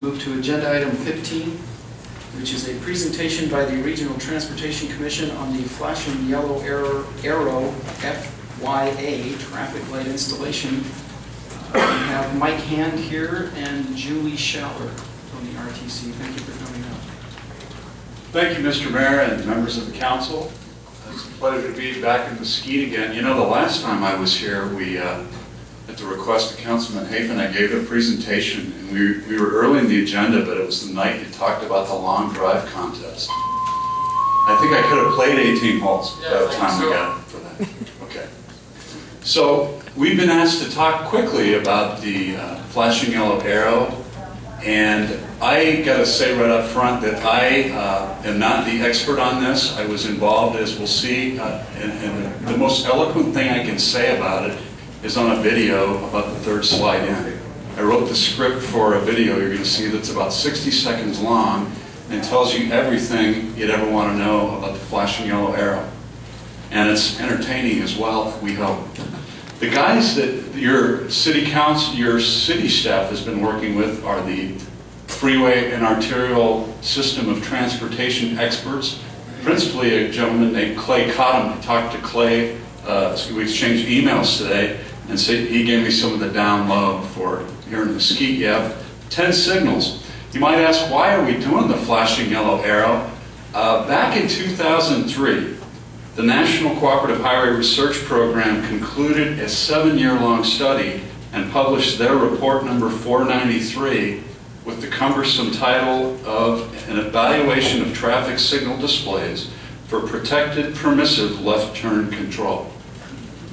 Move to agenda item 15, which is a presentation by the Regional Transportation Commission on the flashing yellow arrow FYA traffic light installation. We have Mike Hand here and Julie Schaller from the RTC. Thank you for coming out. Thank you, Mr. Mayor and members of the council. It's a pleasure to be back in Mesquite again. You know, the last time I was here, we, at the request of Councilman Hafen, I gave a presentation, and we were early in the agenda, but it was the night you talked about the long drive contest. I think I could have played 18 holes by the time we got for that. Okay. So we've been asked to talk quickly about the flashing yellow arrow, and I got to say right up front that I am not the expert on this. I was involved, as we'll see, and the most eloquent thing I can say about it is on a video about the third slide in. I wrote the script for a video you're going to see that's about 60 seconds long and tells you everything you'd ever want to know about the flashing yellow arrow. And it's entertaining as well, we hope. The guys that your city council, your city staff has been working with are the freeway and arterial system of transportation experts, principally a gentleman named Clay Cottom. I talked to Clay, we exchanged emails today, and so he gave me some of the down low for here in Mesquite. You have 10 signals. You might ask, why are we doing the flashing yellow arrow? Back in 2003, the National Cooperative Highway Research Program concluded a 7-year-long study and published their report number 493 with the cumbersome title of An Evaluation of Traffic Signal Displays for Protected Permissive Left Turn Control.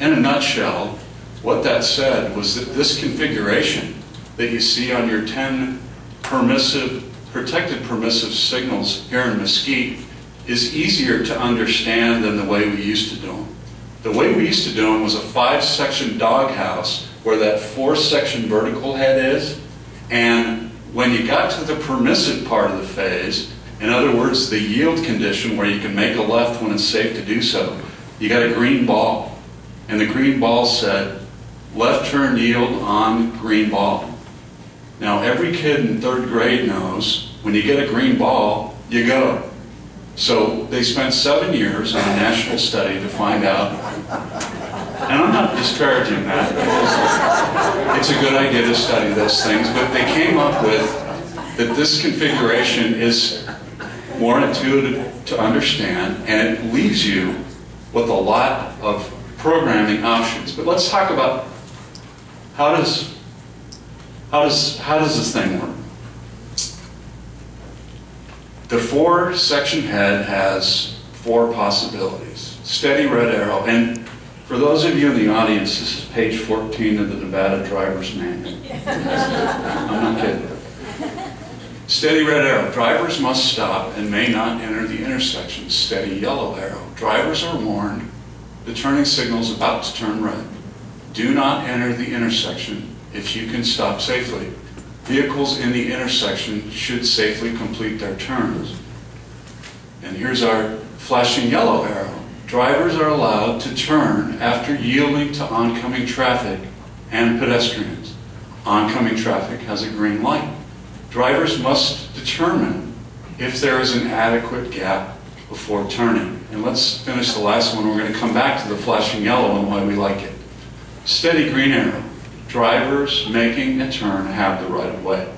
In a nutshell, what that said was that this configuration that you see on your 10 protected permissive signals here in Mesquite is easier to understand than the way we used to do them. The way we used to do them was a 5-section doghouse where that 4-section vertical head is, and when you got to the permissive part of the phase, in other words, the yield condition where you can make a left when it's safe to do so, you got a green ball. And the green ball said, left turn yield on green ball. Now, every kid in 3rd grade knows when you get a green ball, you go. So they spent 7 years on a national study to find out, and I'm not disparaging that, it's a good idea to study those things, but they came up with that this configuration is more intuitive to understand, and it leaves you with a lot of programming options. But let's talk about how does this thing work? The 4-section head has 4 possibilities. Steady red arrow, and for those of you in the audience, this is page 14 of the Nevada Driver's Manual. I'm not kidding. Steady red arrow. Drivers must stop and may not enter the intersection. Steady yellow arrow. Drivers are warned the turning signal is about to turn red. Do not enter the intersection if you can stop safely. Vehicles in the intersection should safely complete their turns. And here's our flashing yellow arrow. Drivers are allowed to turn after yielding to oncoming traffic and pedestrians. Oncoming traffic has a green light. Drivers must determine if there is an adequate gap before turning. And let's finish the last one. We're going to come back to the flashing yellow and why we like it. Steady green arrow. Drivers making a turn have the right of way.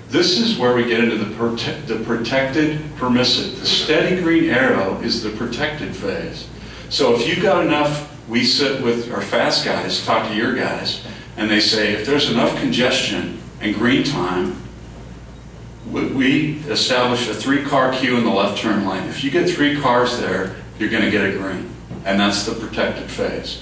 This is where we get into the protected permissive. The steady green arrow is the protected phase. So if you've got enough, we sit with our fast guys, talk to your guys, and they say if there's enough congestion and green time, we establish a 3-car queue in the left turn lane. If you get 3 cars there, you're going to get a green, and that's the protected phase.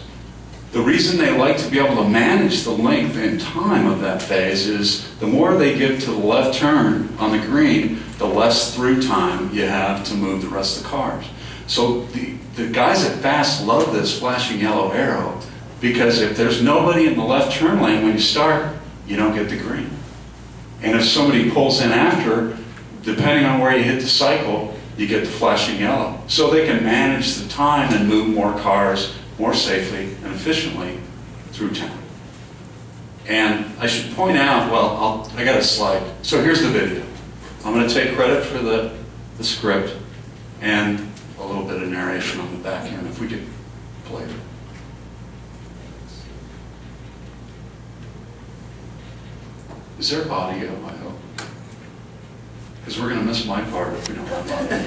The reason they like to be able to manage the length and time of that phase is the more they give to the left turn on the green, the less through time you have to move the rest of the cars. So the guys at FAST love this flashing yellow arrow because if there's nobody in the left turn lane when you start, you don't get the green. And if somebody pulls in after, depending on where you hit the cycle, you get the flashing yellow. So they can manage the time and move more cars more safely and efficiently through town. And I should point out, well, I got a slide. So here's the video. I'm going to take credit for the script and a little bit of narration on the back end, if we could play it. Is there audio, I hope? Because we're going to miss my part if we don't have audio.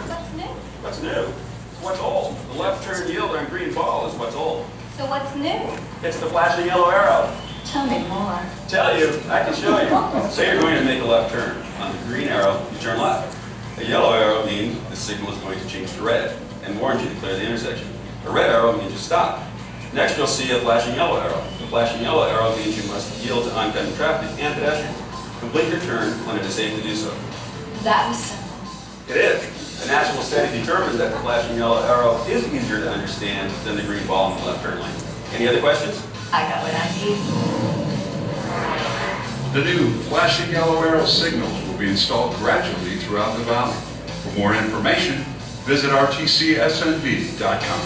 What's new? What's new? What's old? The left turn yield on green ball is what's old. So what's new? It's the flashing yellow arrow. Tell me more. Tell you, I can show you. Say you're going to make a left turn. On the green arrow, you turn left. A yellow arrow means the signal is going to change to red and warns you to clear the intersection. A red arrow means you stop. Next, you'll see a flashing yellow arrow. The flashing yellow arrow means you must yield to oncoming traffic and pedestrians. Complete your turn when it is safe to do so. That was simple. It is. A national study determined that the flashing yellow arrow is easier to understand than the green ball in the left turn lane. Any other questions? I got what I need. The new flashing yellow arrow signals will be installed gradually throughout the valley. For more information, visit rtcsnv.com.